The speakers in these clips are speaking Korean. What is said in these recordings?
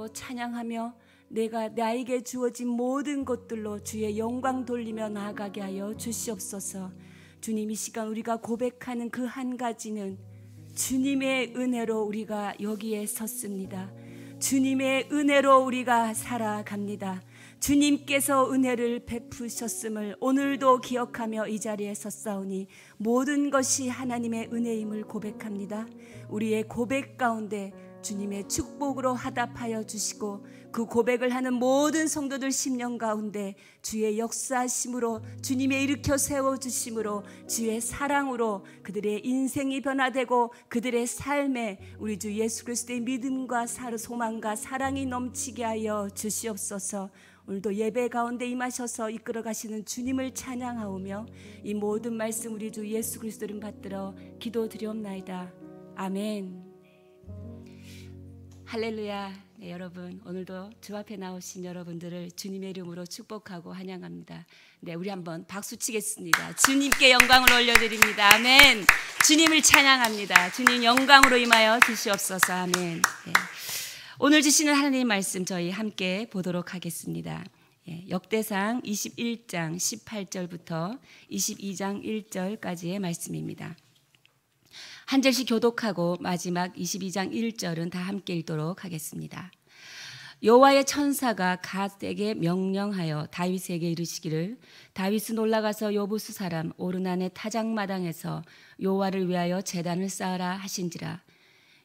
은혜로 찬양하며 내가 나에게 주어진 모든 것들로 주의 영광 돌리며 나아가게 하여 주시옵소서. 주님, 이 시간 우리가 고백하는 그 한 가지는 주님의 은혜로 우리가 여기에 섰습니다. 주님의 은혜로 우리가 살아갑니다. 주님께서 은혜를 베푸셨음을 오늘도 기억하며 이 자리에 섰사오니 모든 것이 하나님의 은혜임을 고백합니다. 우리의 고백 가운데 주님의 축복으로 화답하여 주시고 그 고백을 하는 모든 성도들 심령 가운데 주의 역사하심으로 주님의 일으켜 세워주심으로 주의 사랑으로 그들의 인생이 변화되고 그들의 삶에 우리 주 예수 그리스도의 믿음과 소망과 사랑이 넘치게 하여 주시옵소서. 오늘도 예배 가운데 임하셔서 이끌어 가시는 주님을 찬양하오며 이 모든 말씀 우리 주 예수 그리스도를 받들어 기도드리옵나이다. 아멘. 할렐루야. 네, 여러분 오늘도 주 앞에 나오신 여러분들을 주님의 이름으로 축복하고 환영합니다. 네, 우리 한번 박수 치겠습니다. 주님께 영광을 올려드립니다. 아멘. 주님을 찬양합니다. 주님 영광으로 임하여 주시옵소서. 아멘. 네. 오늘 주시는 하나님의 말씀 저희 함께 보도록 하겠습니다. 역대상 21장 18절부터 22장 1절까지의 말씀입니다. 한 절씩 교독하고 마지막 22장 1절은 다 함께 읽도록 하겠습니다. 여호와의 천사가 갓에게 명령하여 다윗에게 이르시기를 다윗은 올라가서 여부수 사람 오르난의 타작마당에서 여호와를 위하여 제단을 쌓으라 하신지라.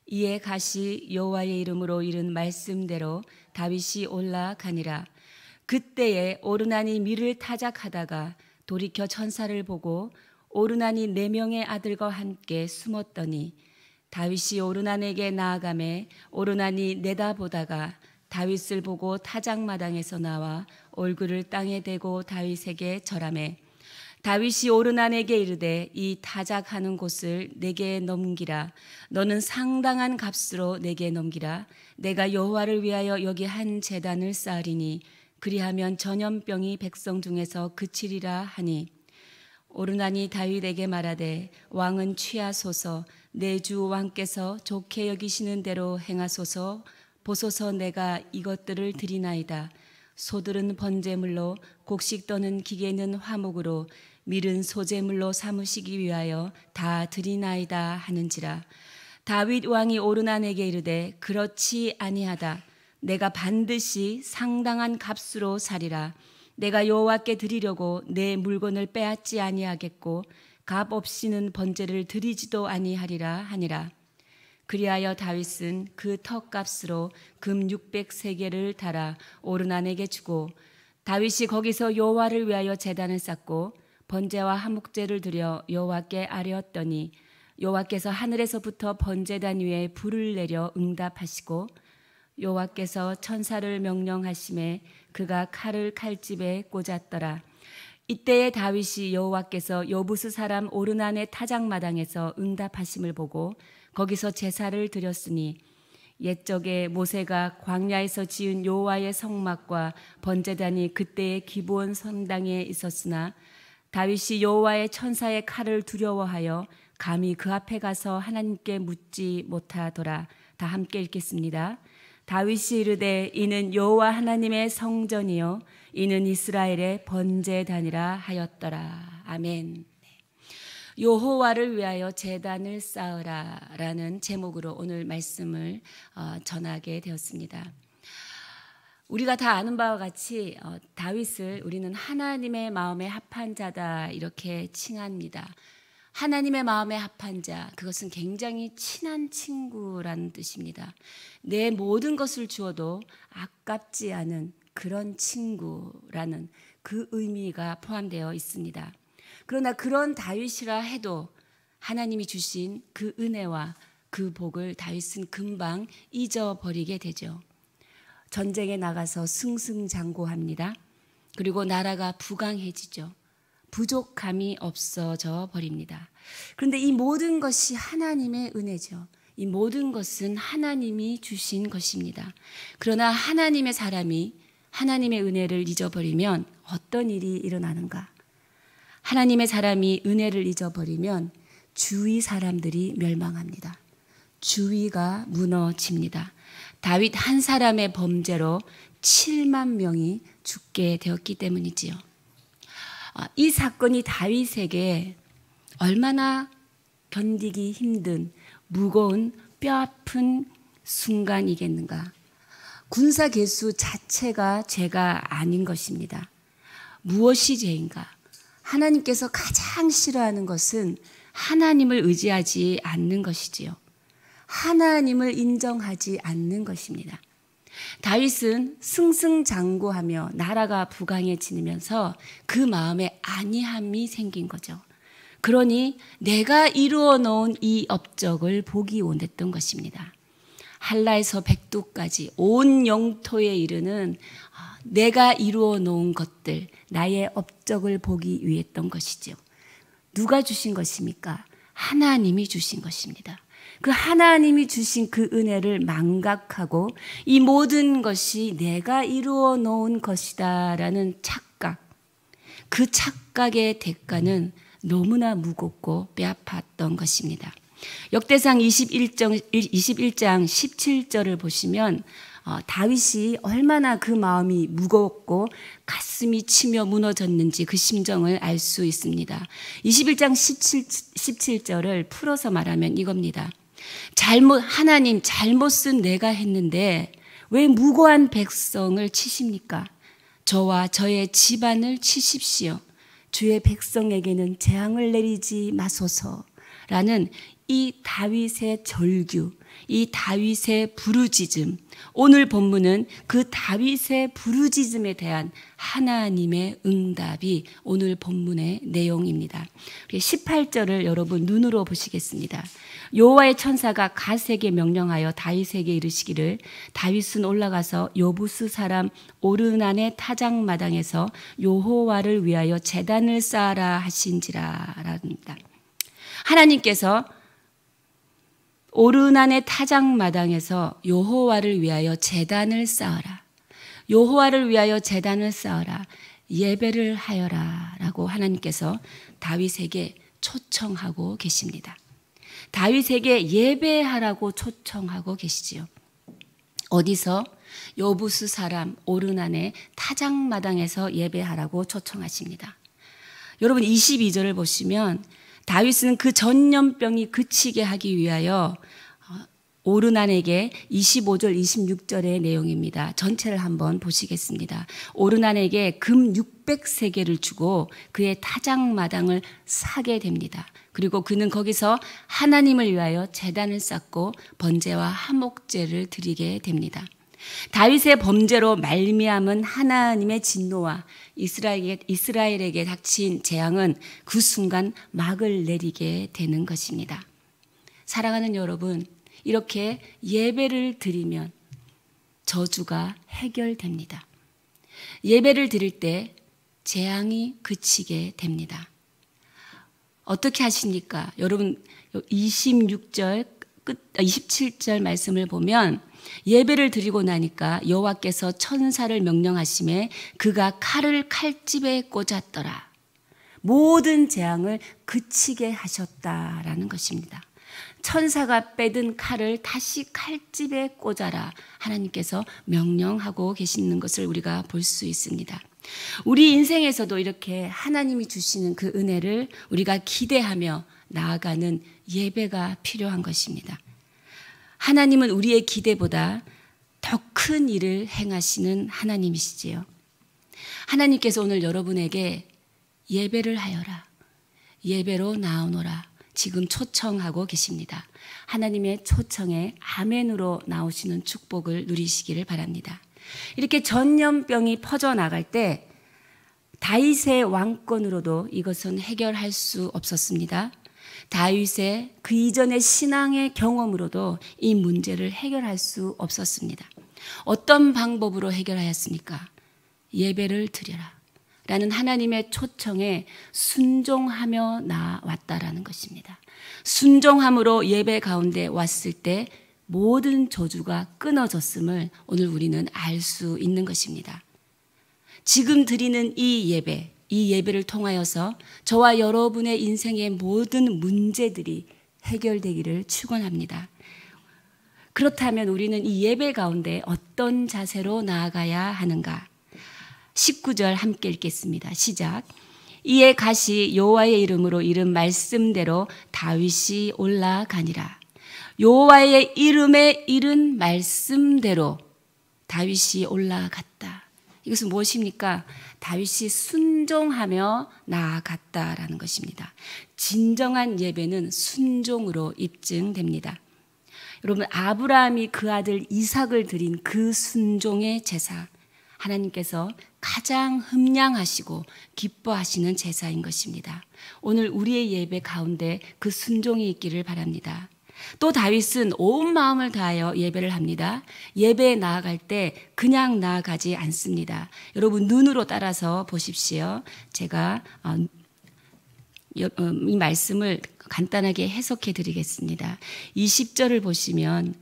이에 갓이 여호와의 이름으로 이른 말씀대로 다윗이 올라가니라. 그때에 오르난이 밀을 타작하다가 돌이켜 천사를 보고 오르난이 4명의 아들과 함께 숨었더니 다윗이 오르난에게 나아가매 오르난이 내다보다가 다윗을 보고 타작마당에서 나와 얼굴을 땅에 대고 다윗에게 절하매 다윗이 오르난에게 이르되 이 타작하는 곳을 내게 넘기라. 너는 상당한 값으로 내게 넘기라. 내가 여호와를 위하여 여기 한 제단을 쌓으리니 그리하면 전염병이 백성 중에서 그치리라 하니 오르난이 다윗에게 말하되 왕은 취하소서. 내 주 왕께서 좋게 여기시는 대로 행하소서. 보소서 내가 이것들을 드리나이다. 소들은 번제물로 곡식 떠는 기계는 화목으로 밀은 소제물로 삼으시기 위하여 다 드리나이다 하는지라. 다윗 왕이 오르난에게 이르되 그렇지 아니하다. 내가 반드시 상당한 값으로 사리라. 내가 여호와께 드리려고 내 물건을 빼앗지 아니하겠고 값 없이는 번제를 드리지도 아니하리라 하니라. 그리하여 다윗은 그 턱값으로 금 600세겔을 달아 오르난에게 주고 다윗이 거기서 여호와를 위하여 제단을 쌓고 번제와 화목제를 드려 여호와께 아뢰었더니 여호와께서 하늘에서부터 번제단 위에 불을 내려 응답하시고 여호와께서 천사를 명령하심에 그가 칼을 칼집에 꽂았더라. 이때에 다윗이 여호와께서 여부스 사람 오르난의 타작마당에서 응답하심을 보고 거기서 제사를 드렸으니 옛적에 모세가 광야에서 지은 여호와의 성막과 번제단이 그때의 기브온 성당에 있었으나 다윗이 여호와의 천사의 칼을 두려워하여 감히 그 앞에 가서 하나님께 묻지 못하더라. 다 함께 읽겠습니다. 다윗이 이르되 이는 여호와 하나님의 성전이요 이는 이스라엘의 번제단이라 하였더라. 아멘. 여호와를 위하여 제단을 쌓으라라는 제목으로 오늘 말씀을 전하게 되었습니다. 우리가 다 아는 바와 같이 다윗을 우리는 하나님의 마음에 합한 자다 이렇게 칭합니다. 하나님의 마음에 합한 자, 그것은 굉장히 친한 친구라는 뜻입니다. 내 모든 것을 주어도 아깝지 않은 그런 친구라는 그 의미가 포함되어 있습니다. 그러나 그런 다윗이라 해도 하나님이 주신 그 은혜와 그 복을 다윗은 금방 잊어버리게 되죠. 전쟁에 나가서 승승장구합니다. 그리고 나라가 부강해지죠. 부족함이 없어져 버립니다. 그런데 이 모든 것이 하나님의 은혜죠. 이 모든 것은 하나님이 주신 것입니다. 그러나 하나님의 사람이 하나님의 은혜를 잊어버리면 어떤 일이 일어나는가? 하나님의 사람이 은혜를 잊어버리면 주위 사람들이 멸망합니다. 주위가 무너집니다. 다윗 한 사람의 범죄로 7만 명이 죽게 되었기 때문이지요. 이 사건이 다윗에게 얼마나 견디기 힘든 무거운 뼈아픈 순간이겠는가. 군사 개수 자체가 죄가 아닌 것입니다. 무엇이 죄인가? 하나님께서 가장 싫어하는 것은 하나님을 의지하지 않는 것이지요. 하나님을 인정하지 않는 것입니다. 다윗은 승승장구하며 나라가 부강해지면서 그 마음에 안이함이 생긴 거죠. 그러니 내가 이루어 놓은 이 업적을 보기 원했던 것입니다. 한라에서 백두까지 온 영토에 이르는 내가 이루어 놓은 것들, 나의 업적을 보기 위했던 것이죠. 누가 주신 것입니까? 하나님이 주신 것입니다. 그 하나님이 주신 그 은혜를 망각하고 이 모든 것이 내가 이루어 놓은 것이다라는 착각, 그 착각의 대가는 너무나 무겁고 뼈아팠던 것입니다. 역대상 21장 17절을 보시면 다윗이 얼마나 그 마음이 무겁고 가슴이 치며 무너졌는지 그 심정을 알 수 있습니다. 21장 17절을 풀어서 말하면 이겁니다. 하나님 잘못은 내가 했는데 왜 무고한 백성을 치십니까? 저와 저의 집안을 치십시오. 주의 백성에게는 재앙을 내리지 마소서라는 이 다윗의 절규, 이 다윗의 부르짖음, 오늘 본문은 그 다윗의 부르짖음에 대한 하나님의 응답이 오늘 본문의 내용입니다. 18절을 여러분 눈으로 보시겠습니다. 여호와의 천사가 갓에게 명령하여 다윗에게 이르시기를 다윗은 올라가서 여부스 사람 오르난의 타작마당에서 여호와를 위하여 제단을 쌓아라 하신지라랍니다. 하나님께서 오르난의 타작마당에서 여호와를 위하여 제단을 쌓아라. 여호와를 위하여 제단을 쌓아라. 예배를 하여라 라고 하나님께서 다윗에게 초청하고 계십니다. 다윗에게 예배하라고 초청하고 계시지요. 어디서? 여부스 사람 오르난의 타작마당에서 예배하라고 초청하십니다. 여러분 22절을 보시면 다윗은 그 전염병이 그치게 하기 위하여 오르난에게 25절 26절의 내용입니다. 전체를 한번 보시겠습니다. 오르난에게 금 600세겔을 주고 그의 타작마당을 사게 됩니다. 그리고 그는 거기서 하나님을 위하여 제단을 쌓고 번제와 화목제를 드리게 됩니다. 다윗의 범죄로 말미암은 하나님의 진노와 이스라엘에게 닥친 재앙은 그 순간 막을 내리게 되는 것입니다. 사랑하는 여러분, 이렇게 예배를 드리면 저주가 해결됩니다. 예배를 드릴 때 재앙이 그치게 됩니다. 어떻게 하십니까? 여러분 27절 말씀을 보면 예배를 드리고 나니까 여호와께서 천사를 명령하심에 그가 칼을 칼집에 꽂았더라. 모든 재앙을 그치게 하셨다라는 것입니다. 천사가 빼든 칼을 다시 칼집에 꽂아라. 하나님께서 명령하고 계시는 것을 우리가 볼 수 있습니다. 우리 인생에서도 이렇게 하나님이 주시는 그 은혜를 우리가 기대하며 나아가는 예배가 필요한 것입니다. 하나님은 우리의 기대보다 더 큰 일을 행하시는 하나님이시지요. 하나님께서 오늘 여러분에게 예배를 하여라, 예배로 나오노라 지금 초청하고 계십니다. 하나님의 초청에 아멘으로 나오시는 축복을 누리시기를 바랍니다. 이렇게 전염병이 퍼져나갈 때 다윗의 왕권으로도 이것은 해결할 수 없었습니다. 다윗의 그 이전의 신앙의 경험으로도 이 문제를 해결할 수 없었습니다. 어떤 방법으로 해결하였습니까? 예배를 드려라 라는 하나님의 초청에 순종하며 나왔다라는 것입니다. 순종함으로 예배 가운데 왔을 때 모든 저주가 끊어졌음을 오늘 우리는 알 수 있는 것입니다. 지금 드리는 이 예배를 통하여서 저와 여러분의 인생의 모든 문제들이 해결되기를 축원합니다. 그렇다면 우리는 이 예배 가운데 어떤 자세로 나아가야 하는가? 19절 함께 읽겠습니다. 시작. 이에 가시 여호와의 이름으로 이른 말씀대로 다윗이 올라가니라. 여호와의 이름에 이른 말씀대로 다윗이 올라갔다. 이것은 무엇입니까? 다윗이 순종하며 나아갔다라는 것입니다. 진정한 예배는 순종으로 입증됩니다. 여러분, 아브라함이 그 아들 이삭을 드린 그 순종의 제사, 하나님께서 가장 흠량하시고 기뻐하시는 제사인 것입니다. 오늘 우리의 예배 가운데 그 순종이 있기를 바랍니다. 또 다윗은 온 마음을 다하여 예배를 합니다. 예배에 나아갈 때 그냥 나아가지 않습니다. 여러분, 눈으로 따라서 보십시오. 제가 이 말씀을 간단하게 해석해 드리겠습니다. 20절을 보시면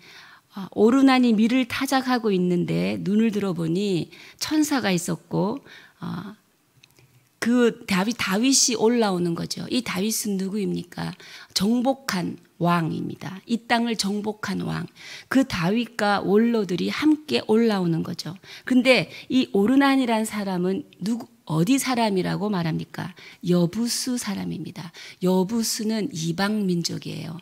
오르나니 밀을 타작하고 있는데 눈을 들어보니 천사가 있었고 그 다윗이 올라오는 거죠. 이 다윗은 누구입니까? 정복한 왕입니다. 이 땅을 정복한 왕. 그 다윗과 원로들이 함께 올라오는 거죠. 근데 이 오르난이라는 사람은 어디 사람이라고 말합니까? 여부수 사람입니다. 여부수는 이방 민족이에요.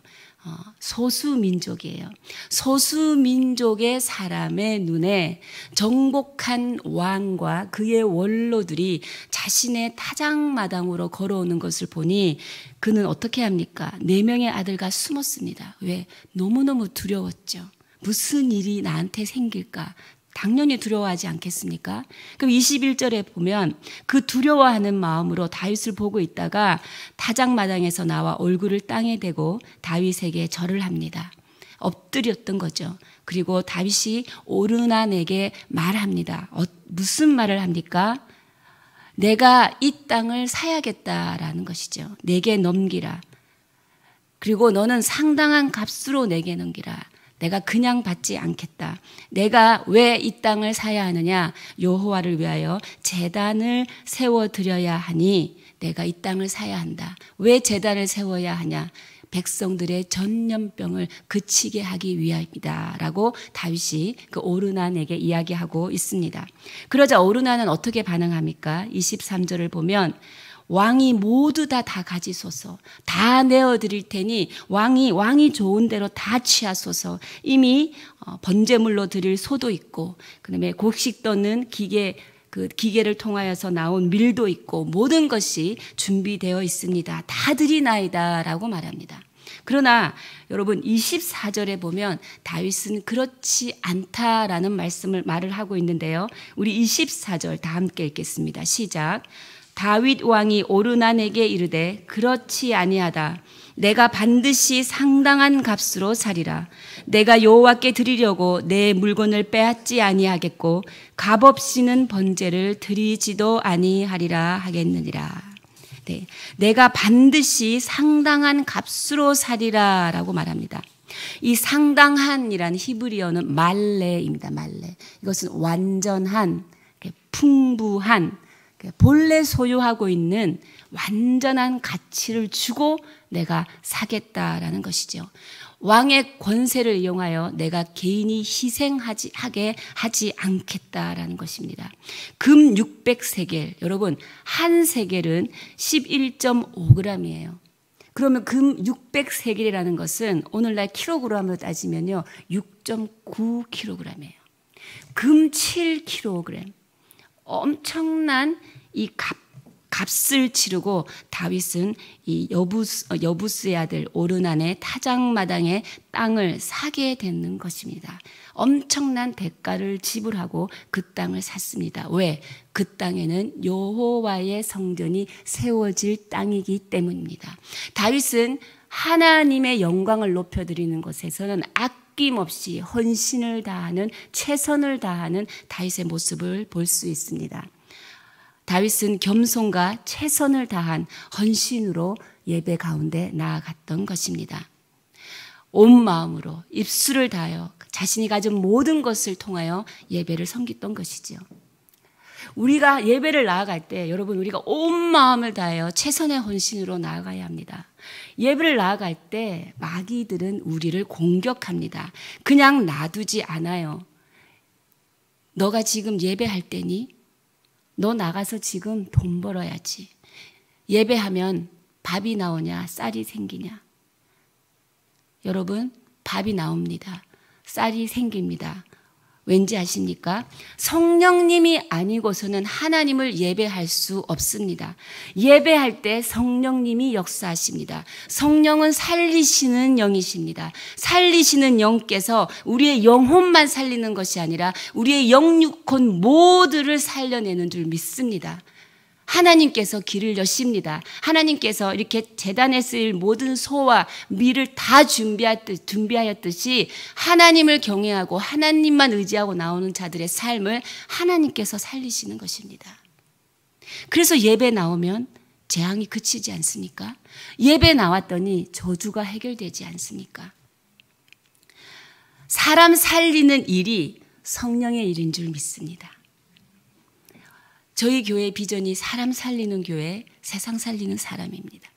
소수민족이에요. 소수민족의 사람의 눈에 정복한 왕과 그의 원로들이 자신의 타작마당으로 걸어오는 것을 보니 그는 어떻게 합니까? 4명의 아들과 숨었습니다. 왜? 너무너무 두려웠죠. 무슨 일이 나한테 생길까? 당연히 두려워하지 않겠습니까? 그럼 21절에 보면 그 두려워하는 마음으로 다윗을 보고 있다가 타작마당에서 나와 얼굴을 땅에 대고 다윗에게 절을 합니다. 엎드렸던 거죠. 그리고 다윗이 오르난에게 말합니다. 무슨 말을 합니까? 내가 이 땅을 사야겠다라는 것이죠. 내게 넘기라. 그리고 너는 상당한 값으로 내게 넘기라. 내가 그냥 받지 않겠다. 내가 왜 이 땅을 사야 하느냐? 여호와를 위하여 제단을 세워드려야 하니 내가 이 땅을 사야 한다. 왜 제단을 세워야 하냐? 백성들의 전염병을 그치게 하기 위함이다 라고 다윗이 그 오르난에게 이야기하고 있습니다. 그러자 오르난은 어떻게 반응합니까? 23절을 보면 왕이 모두 다 가지소서, 다 내어드릴 테니 왕이 좋은 대로 다 취하소서. 이미 번제물로 드릴 소도 있고, 그다음에 곡식 떠는 기계를 통하여서 나온 밀도 있고 모든 것이 준비되어 있습니다. 다 드리나이다라고 말합니다. 그러나 여러분 24절에 보면 다윗은 그렇지 않다라는 말을 하고 있는데요. 우리 24절 다 함께 읽겠습니다. 시작. 다윗 왕이 오르난에게 이르되 그렇지 아니하다. 내가 반드시 상당한 값으로 사리라. 내가 여호와께 드리려고 내 물건을 빼앗지 아니하겠고 값없이는 번제를 드리지도 아니하리라 하겠느니라. 네, 내가 반드시 상당한 값으로 사리라 라고 말합니다. 이 상당한이라는 히브리어는 말레입니다. 말레. 이것은 완전한, 풍부한, 본래 소유하고 있는 완전한 가치를 주고 내가 사겠다라는 것이죠. 왕의 권세를 이용하여 내가 개인이 희생하게 하지 않겠다라는 것입니다. 금 600세겔, 여러분 한 세겔은 11.5g이에요. 그러면 금 600세겔이라는 것은 오늘날 킬로그램으로 따지면요 6.9kg이에요. 금 7kg. 엄청난 이 값을 치르고 다윗은 이 여부스의 아들 오르난의 타작마당의 땅을 사게 되는 것입니다. 엄청난 대가를 지불하고 그 땅을 샀습니다. 왜? 그 땅에는 여호와의 성전이 세워질 땅이기 때문입니다. 다윗은 하나님의 영광을 높여드리는 것에서는 아낌없이 헌신을 다하는, 최선을 다하는 다윗의 모습을 볼 수 있습니다. 다윗은 겸손과 최선을 다한 헌신으로 예배 가운데 나아갔던 것입니다. 온 마음으로 입술을 다하여 자신이 가진 모든 것을 통하여 예배를 섬겼던 것이죠. 우리가 예배를 나아갈 때 여러분 우리가 온 마음을 다하여 최선의 헌신으로 나아가야 합니다. 예배를 나아갈 때 마귀들은 우리를 공격합니다. 그냥 놔두지 않아요. 너가 지금 예배할 때니? 너 나가서 지금 돈 벌어야지. 예배하면 밥이 나오냐, 쌀이 생기냐? 여러분, 밥이 나옵니다. 쌀이 생깁니다. 왠지 아십니까? 성령님이 아니고서는 하나님을 예배할 수 없습니다. 예배할 때 성령님이 역사하십니다. 성령은 살리시는 영이십니다. 살리시는 영께서 우리의 영혼만 살리는 것이 아니라 우리의 영육혼 모두를 살려내는 줄 믿습니다. 하나님께서 길을 여십니다. 하나님께서 이렇게 제단에 쓰일 모든 소와 밀을 다 준비하였듯이 하나님을 경외하고 하나님만 의지하고 나오는 자들의 삶을 하나님께서 살리시는 것입니다. 그래서 예배 나오면 재앙이 그치지 않습니까? 예배 나왔더니 저주가 해결되지 않습니까? 사람 살리는 일이 성령의 일인 줄 믿습니다. 저희 교회의 비전이 사람 살리는 교회, 세상 살리는 사람입니다.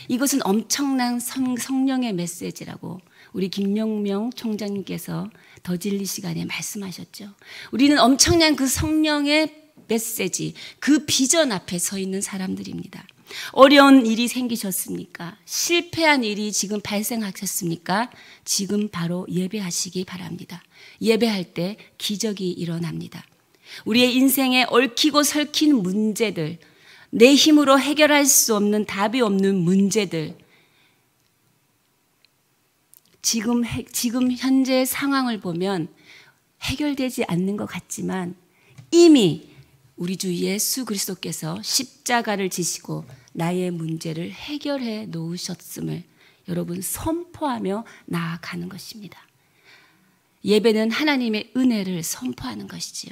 이것은 엄청난 성령의 메시지라고 우리 김명명 총장님께서 더 진리 시간에 말씀하셨죠. 우리는 엄청난 그 성령의 메시지, 그 비전 앞에 서 있는 사람들입니다. 어려운 일이 생기셨습니까? 실패한 일이 지금 발생하셨습니까? 지금 바로 예배하시기 바랍니다. 예배할 때 기적이 일어납니다. 우리의 인생에 얽히고 설킨 문제들, 내 힘으로 해결할 수 없는 답이 없는 문제들, 지금 현재의 상황을 보면 해결되지 않는 것 같지만 이미 우리 주 예수 그리스도께서 십자가를 지시고 나의 문제를 해결해 놓으셨음을 여러분 선포하며 나아가는 것입니다. 예배는 하나님의 은혜를 선포하는 것이지요.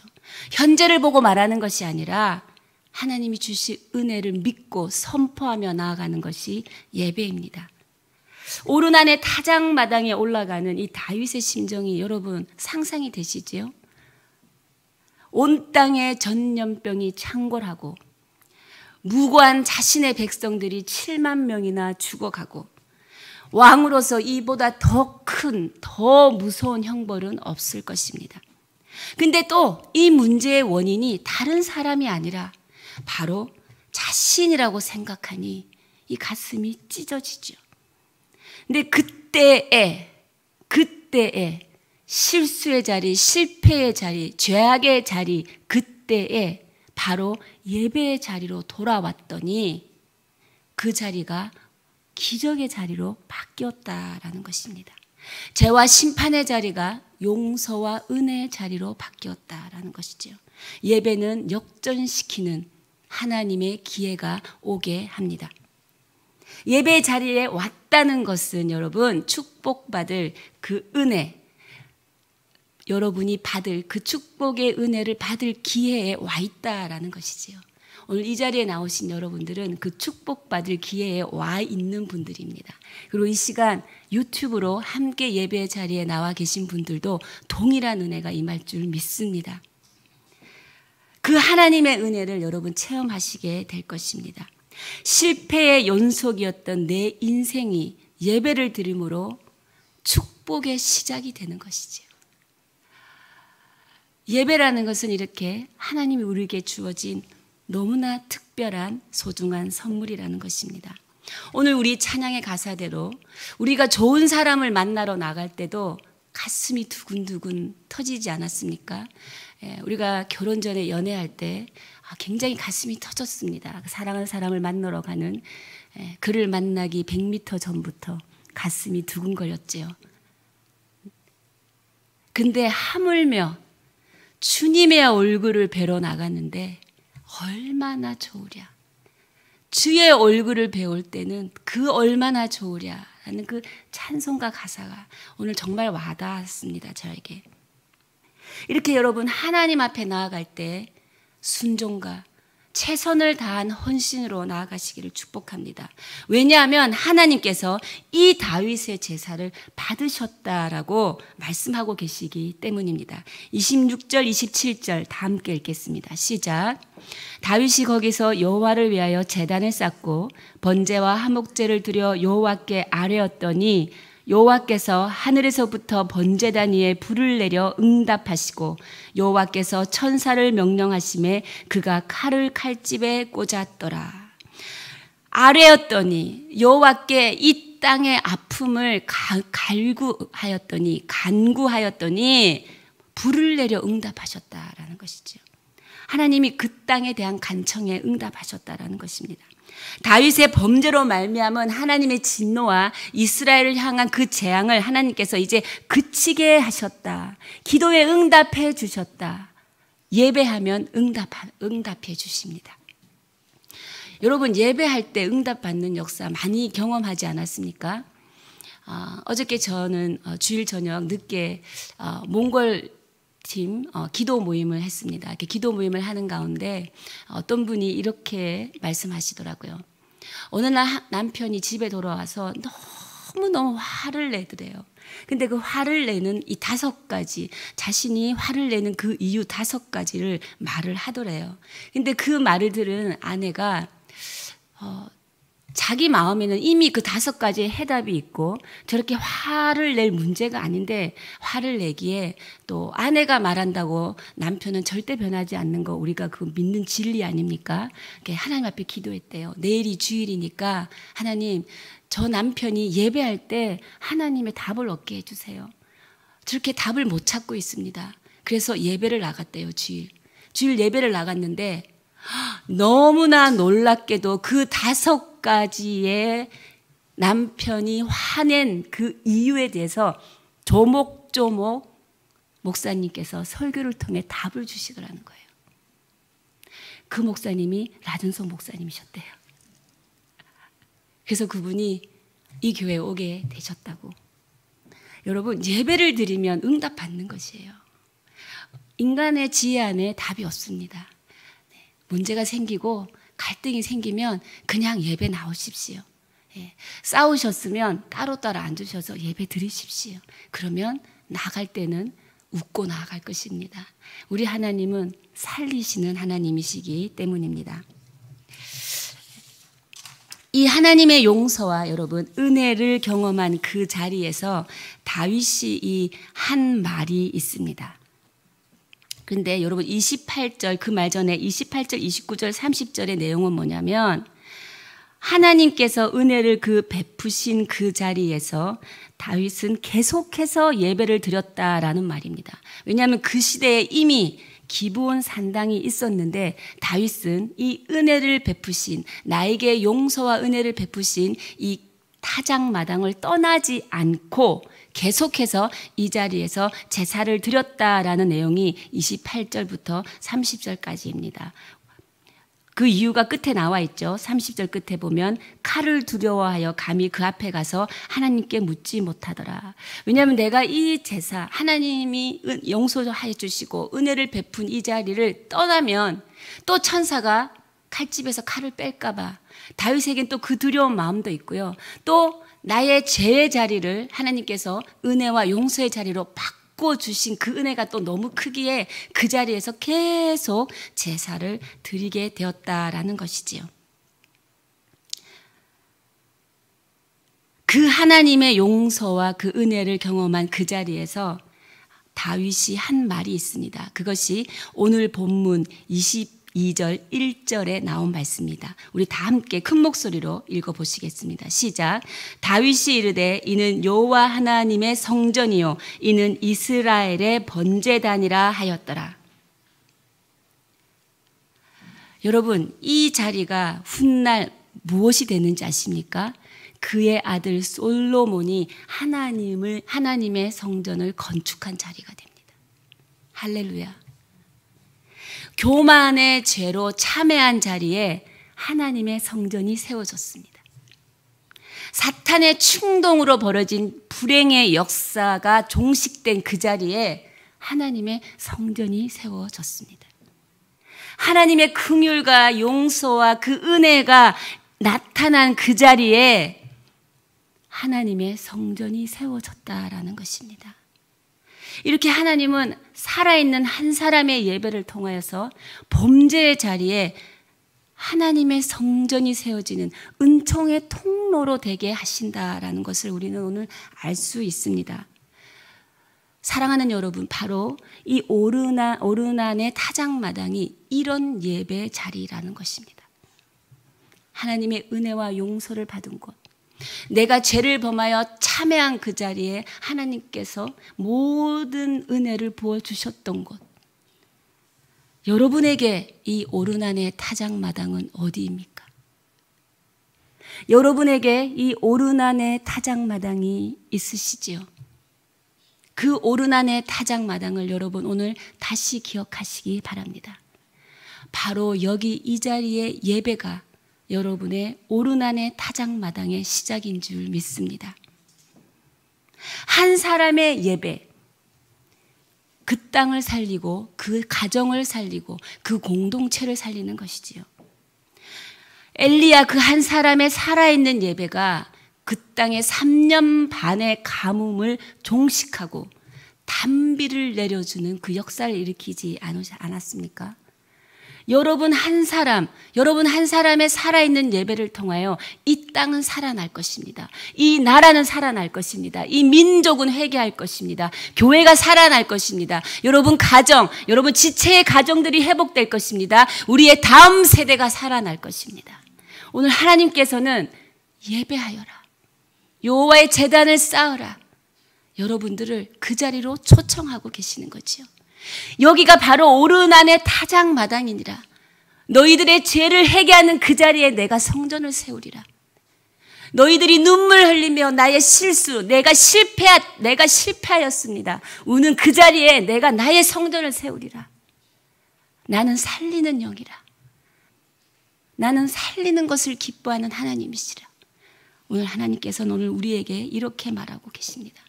현재를 보고 말하는 것이 아니라 하나님이 주신 은혜를 믿고 선포하며 나아가는 것이 예배입니다. 오르난의 타작마당에 올라가는 이 다윗의 심정이 여러분 상상이 되시지요? 온 땅에 전염병이 창궐하고 무고한 자신의 백성들이 7만 명이나 죽어가고 왕으로서 이보다 더 큰, 더 무서운 형벌은 없을 것입니다. 근데 또 이 문제의 원인이 다른 사람이 아니라 바로 자신이라고 생각하니 이 가슴이 찢어지죠. 근데 그때에 실수의 자리, 실패의 자리, 죄악의 자리, 그때에 바로 예배의 자리로 돌아왔더니 그 자리가 기적의 자리로 바뀌었다라는 것입니다. 죄와 심판의 자리가 용서와 은혜의 자리로 바뀌었다라는 것이죠. 예배는 역전시키는 하나님의 기회가 오게 합니다. 예배 자리에 왔다는 것은 여러분 축복받을 그 은혜, 여러분이 받을 그 축복의 은혜를 받을 기회에 와 있다라는 것이지요. 오늘 이 자리에 나오신 여러분들은 그 축복받을 기회에 와 있는 분들입니다. 그리고 이 시간 유튜브로 함께 예배 자리에 나와 계신 분들도 동일한 은혜가 임할 줄 믿습니다. 그 하나님의 은혜를 여러분 체험하시게 될 것입니다. 실패의 연속이었던 내 인생이 예배를 드림으로 축복의 시작이 되는 것이지요. 예배라는 것은 이렇게 하나님이 우리에게 주어진 너무나 특별한 소중한 선물이라는 것입니다. 오늘 우리 찬양의 가사대로 우리가 좋은 사람을 만나러 나갈 때도 가슴이 두근두근 터지지 않았습니까? 우리가 결혼 전에 연애할 때 굉장히 가슴이 터졌습니다. 사랑하는 사람을 만나러 가는 그를 만나기 100m 전부터 가슴이 두근거렸지요. 근데 하물며 주님의 얼굴을 뵈러 나갔는데 얼마나 좋으랴. 주의 얼굴을 배울 때는 그 얼마나 좋으랴 라는 그 찬송가 가사가 오늘 정말 와닿았습니다. 저에게. 이렇게 여러분 하나님 앞에 나아갈 때 순종과 최선을 다한 헌신으로 나아가시기를 축복합니다. 왜냐하면 하나님께서 이 다윗의 제사를 받으셨다라고 말씀하고 계시기 때문입니다. 26절, 27절 다 함께 읽겠습니다. 시작. 다윗이 거기서 여호와를 위하여 제단을 쌓고 번제와 화목제를 드려 여호와께 아뢰었더니 여호와께서 하늘에서부터 번제단 위에 불을 내려 응답하시고 여호와께서 천사를 명령하심에 그가 칼을 칼집에 꽂았더라. 아뢰었더니 여호와께 이 땅의 아픔을 간구하였더니 불을 내려 응답하셨다라는 것이죠. 하나님이 그 땅에 대한 간청에 응답하셨다라는 것입니다. 다윗의 범죄로 말미암은 하나님의 진노와 이스라엘을 향한 그 재앙을 하나님께서 이제 그치게 하셨다. 기도에 응답해 주셨다. 예배하면 응답해 주십니다. 여러분, 예배할 때 응답받는 역사 많이 경험하지 않았습니까? 어저께 저는 주일 저녁 늦게 몽골 팀 기도 모임을 했습니다. 이렇게 기도 모임을 하는 가운데 어떤 분이 이렇게 말씀하시더라고요. 어느 날 남편이 집에 돌아와서 너무너무 화를 내더래요. 근데 그 화를 내는 이 5가지, 자신이 화를 내는 그 이유 5가지를 말을 하더래요. 근데 그 말을 들은 아내가 자기 마음에는 이미 그 5가지의 해답이 있고 저렇게 화를 낼 문제가 아닌데 화를 내기에 또 아내가 말한다고 남편은 절대 변하지 않는 거 우리가 그 믿는 진리 아닙니까? 하나님 앞에 기도했대요. 내일이 주일이니까 하나님, 저 남편이 예배할 때 하나님의 답을 얻게 해주세요. 저렇게 답을 못 찾고 있습니다. 그래서 예배를 나갔대요. 주일 예배를 나갔는데 너무나 놀랍게도 그 5가지의 남편이 화낸 그 이유에 대해서 조목조목 목사님께서 설교를 통해 답을 주시더라는 거예요. 그 목사님이 라든소 목사님이셨대요. 그래서 그분이 이 교회에 오게 되셨다고. 여러분, 예배를 드리면 응답받는 것이에요. 인간의 지혜 안에 답이 없습니다. 문제가 생기고 갈등이 생기면 그냥 예배 나오십시오. 싸우셨으면 따로따로 앉으셔서 예배 드리십시오. 그러면 나갈 때는 웃고 나아갈 것입니다. 우리 하나님은 살리시는 하나님이시기 때문입니다. 이 하나님의 용서와 여러분 은혜를 경험한 그 자리에서 다윗이 이 한 말이 있습니다. 그런데 여러분 28절 그 말 전에 28절, 29절, 30절의 내용은 뭐냐면 하나님께서 은혜를 그 베푸신 그 자리에서 다윗은 계속해서 예배를 드렸다라는 말입니다. 왜냐하면 그 시대에 이미 기브온 산당이 있었는데 다윗은 이 은혜를 베푸신 나에게 용서와 은혜를 베푸신 이 타작마당을 떠나지 않고 계속해서 이 자리에서 제사를 드렸다라는 내용이 28절부터 30절까지입니다. 그 이유가 끝에 나와 있죠. 30절 끝에 보면 칼을 두려워하여 감히 그 앞에 가서 하나님께 묻지 못하더라. 왜냐하면 내가 이 제사 하나님이 용서해 주시고 은혜를 베푼 이 자리를 떠나면 또 천사가 칼집에서 칼을 뺄까 봐 다윗에겐 또 그 두려운 마음도 있고요. 또 나의 죄의 자리를 하나님께서 은혜와 용서의 자리로 바꿔주신 그 은혜가 또 너무 크기에 그 자리에서 계속 제사를 드리게 되었다라는 것이지요. 그 하나님의 용서와 그 은혜를 경험한 그 자리에서 다윗이 한 말이 있습니다. 그것이 오늘 본문 22절 1절에 나온 말씀입니다. 우리 다 함께 큰 목소리로 읽어보시겠습니다. 시작. 다윗이 이르되 이는 여호와 하나님의 성전이요 이는 이스라엘의 번제단이라 하였더라. 여러분, 이 자리가 훗날 무엇이 되는지 아십니까? 그의 아들 솔로몬이 하나님의 성전을 건축한 자리가 됩니다. 할렐루야. 교만의 죄로 참회한 자리에 하나님의 성전이 세워졌습니다. 사탄의 충동으로 벌어진 불행의 역사가 종식된 그 자리에 하나님의 성전이 세워졌습니다. 하나님의 긍휼과 용서와 그 은혜가 나타난 그 자리에 하나님의 성전이 세워졌다라는 것입니다. 이렇게 하나님은 살아있는 한 사람의 예배를 통하여서 범죄의 자리에 하나님의 성전이 세워지는 은총의 통로로 되게 하신다라는 것을 우리는 오늘 알 수 있습니다. 사랑하는 여러분, 바로 이 오르난의 타작마당이 이런 예배 자리라는 것입니다. 하나님의 은혜와 용서를 받은 곳, 내가 죄를 범하여 참회한 그 자리에 하나님께서 모든 은혜를 부어주셨던 곳, 여러분에게 이 오르난의 타작마당은 어디입니까? 여러분에게 이 오르난의 타작마당이 있으시지요? 그 오르난의 타작마당을 여러분 오늘 다시 기억하시기 바랍니다. 바로 여기 이 자리의 예배가 여러분의 오르난의 타작마당의 시작인 줄 믿습니다. 한 사람의 예배, 그 땅을 살리고 그 가정을 살리고 그 공동체를 살리는 것이지요. 엘리야 그 한 사람의 살아있는 예배가 그 땅에 3년 반의 가뭄을 종식하고 단비를 내려주는 그 역사를 일으키지 않았습니까? 여러분 한 사람의 살아있는 예배를 통하여 이 땅은 살아날 것입니다. 이 나라는 살아날 것입니다. 이 민족은 회개할 것입니다. 교회가 살아날 것입니다. 여러분 가정, 여러분 지체의 가정들이 회복될 것입니다. 우리의 다음 세대가 살아날 것입니다. 오늘 하나님께서는 예배하여라, 여호와의 제단을 쌓으라, 여러분들을 그 자리로 초청하고 계시는 거지요. 여기가 바로 오르난의 타작마당이니라. 너희들의 죄를 회개하는 그 자리에 내가 성전을 세우리라. 너희들이 눈물 흘리며 나의 실수, 내가 실패하였습니다. 우는 그 자리에 내가 나의 성전을 세우리라. 나는 살리는 영이라. 나는 살리는 것을 기뻐하는 하나님이시라. 오늘 하나님께서는 오늘 우리에게 이렇게 말하고 계십니다.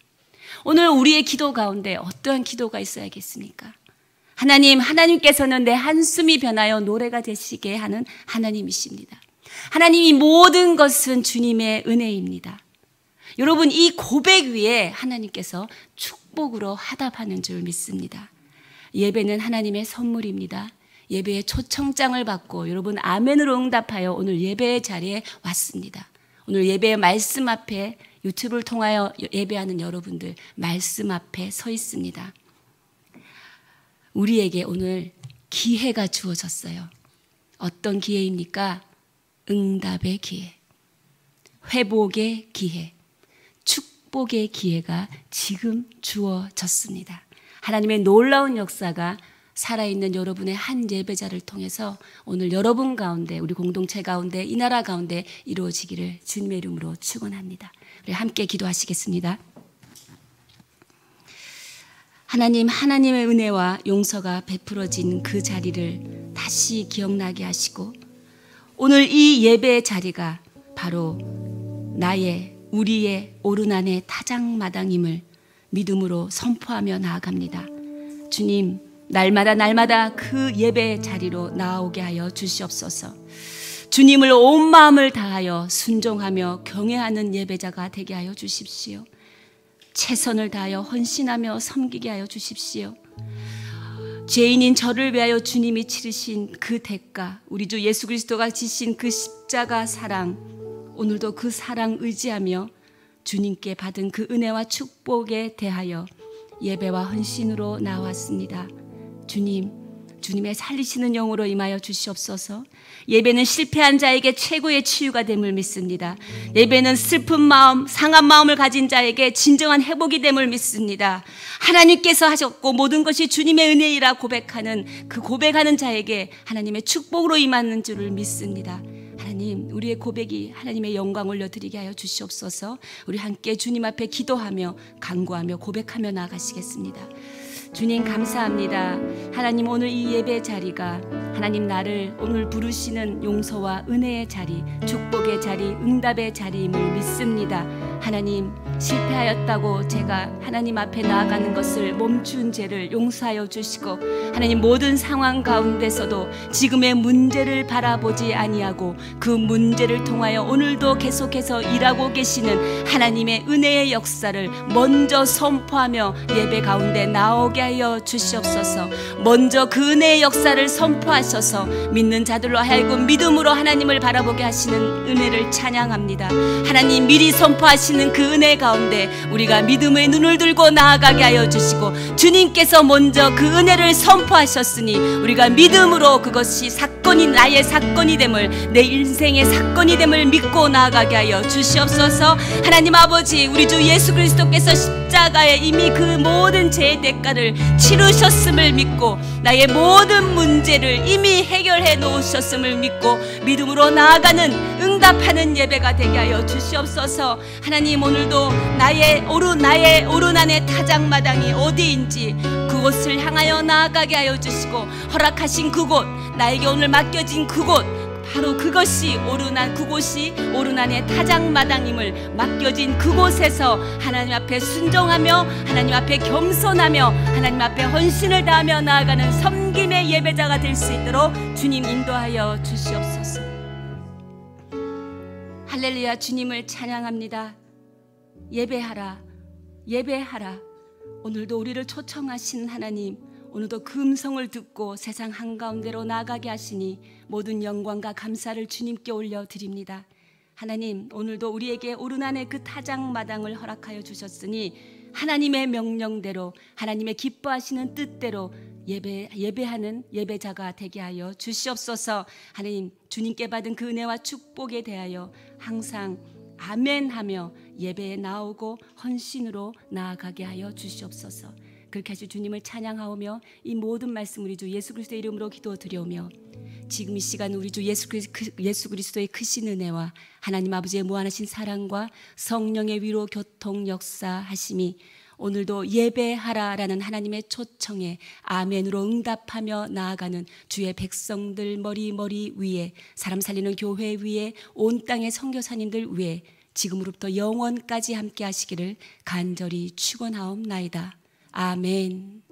오늘 우리의 기도 가운데 어떠한 기도가 있어야겠습니까? 하나님께서는 내 한숨이 변하여 노래가 되시게 하는 하나님이십니다. 하나님이 모든 것은 주님의 은혜입니다. 여러분 이 고백 위에 하나님께서 축복으로 화답하는 줄 믿습니다. 예배는 하나님의 선물입니다. 예배의 초청장을 받고 여러분 아멘으로 응답하여 오늘 예배의 자리에 왔습니다. 오늘 예배의 말씀 앞에 유튜브를 통하여 예배하는 여러분들 말씀 앞에 서 있습니다. 우리에게 오늘 기회가 주어졌어요. 어떤 기회입니까? 응답의 기회, 회복의 기회, 축복의 기회가 지금 주어졌습니다. 하나님의 놀라운 역사가 살아있는 여러분의 한 예배자를 통해서 오늘 여러분 가운데, 우리 공동체 가운데, 이 나라 가운데 이루어지기를 주님의 이름으로 축원합니다. 우리 함께 기도하시겠습니다. 하나님의 은혜와 용서가 베풀어진 그 자리를 다시 기억나게 하시고 오늘 이 예배의 자리가 바로 우리의 오르난의 타작마당임을 믿음으로 선포하며 나아갑니다. 주님, 날마다 그 예배 자리로 나오게 하여 주시옵소서. 주님을 온 마음을 다하여 순종하며 경외하는 예배자가 되게 하여 주십시오. 최선을 다하여 헌신하며 섬기게 하여 주십시오. 죄인인 저를 위하여 주님이 치르신 그 대가, 우리 주 예수 그리스도가 지신 그 십자가 사랑, 오늘도 그 사랑 의지하며 주님께 받은 그 은혜와 축복에 대하여 예배와 헌신으로 나왔습니다. 주님의 살리시는 영으로 임하여 주시옵소서. 예배는 실패한 자에게 최고의 치유가 됨을 믿습니다. 예배는 슬픈 마음, 상한 마음을 가진 자에게 진정한 회복이 됨을 믿습니다. 하나님께서 하셨고 모든 것이 주님의 은혜이라 고백하는 자에게 하나님의 축복으로 임하는 줄을 믿습니다. 하나님, 우리의 고백이 하나님의 영광 올려드리게 하여 주시옵소서. 우리 함께 주님 앞에 기도하며 간구하며 고백하며 나아가시겠습니다. 주님 감사합니다. 하나님, 오늘 이 예배 자리가 하나님 나를 오늘 부르시는 용서와 은혜의 자리, 축복의 자리, 응답의 자리임을 믿습니다. 하나님, 실패하였다고 제가 하나님 앞에 나아가는 것을 멈춘 죄를 용서하여 주시고, 하나님 모든 상황 가운데서도 지금의 문제를 바라보지 아니하고 그 문제를 통하여 오늘도 계속해서 일하고 계시는 하나님의 은혜의 역사를 먼저 선포하며 예배 가운데 나오게 하여 주시옵소서. 먼저 그 은혜의 역사를 선포하셔서 믿는 자들로 하여금 믿음으로 하나님을 바라보게 하시는 은혜를 찬양합니다. 하나님 미리 선포하시는 그 은혜 가운데 우리가 믿음의 눈을 들고 나아가게 하여 주시고, 주님께서 먼저 그 은혜를 선포하셨으니 우리가 믿음으로 그것이 사건이 나의 사건이 됨을, 내 인생의 사건이 됨을 믿고 나아가게 하여 주시옵소서. 하나님 아버지, 우리 주 예수 그리스도께서 십자가에 이미 그 모든 죄의 대가를 치르셨음을 믿고 나의 모든 문제를 이미 해결해 놓으셨음을 믿고 믿음으로 나아가는 응답하는 예배가 되게 하여 주시옵소서. 하나님 오늘도 나의 오른안의 타작마당이 어디인지 그곳을 향하여 나아가게 하여 주시고, 허락하신 그곳, 나에게 오늘 맡겨진 그곳, 바로 그것이 그곳이 오른안의 타작마당임을 맡겨진 그곳에서 하나님 앞에 순종하며 하나님 앞에 겸손하며 하나님 앞에 헌신을 다하며 나아가는 섬김의 예배자가 될 수 있도록 주님 인도하여 주시옵소서. 할렐루야. 주님을 찬양합니다. 예배하라, 예배하라. 오늘도 우리를 초청하신 하나님, 오늘도 그 음성을 듣고 세상 한가운데로 나아가게 하시니 모든 영광과 감사를 주님께 올려드립니다. 하나님, 오늘도 우리에게 오른안의 그 타작마당을 허락하여 주셨으니 하나님의 명령대로, 하나님의 기뻐하시는 뜻대로 예배하는 예배자가 되게 하여 주시옵소서. 하나님, 주님께 받은 그 은혜와 축복에 대하여 항상 아멘하며 예배에 나오고 헌신으로 나아가게 하여 주시옵소서. 그렇게 하시 주님을 찬양하오며 이 모든 말씀 우리 주 예수 그리스도의 이름으로 기도드려오며, 지금 이 시간 우리 주 예수 그리스도의 크신 은혜와 하나님 아버지의 무한하신 사랑과 성령의 위로 교통 역사하심이 오늘도 예배하라라는 하나님의 초청에 아멘으로 응답하며 나아가는 주의 백성들 머리 위에, 사람 살리는 교회 위에, 온 땅의 선교사님들 위에 지금으로부터 영원까지 함께 하시기를 간절히 축원하옵나이다. 아멘.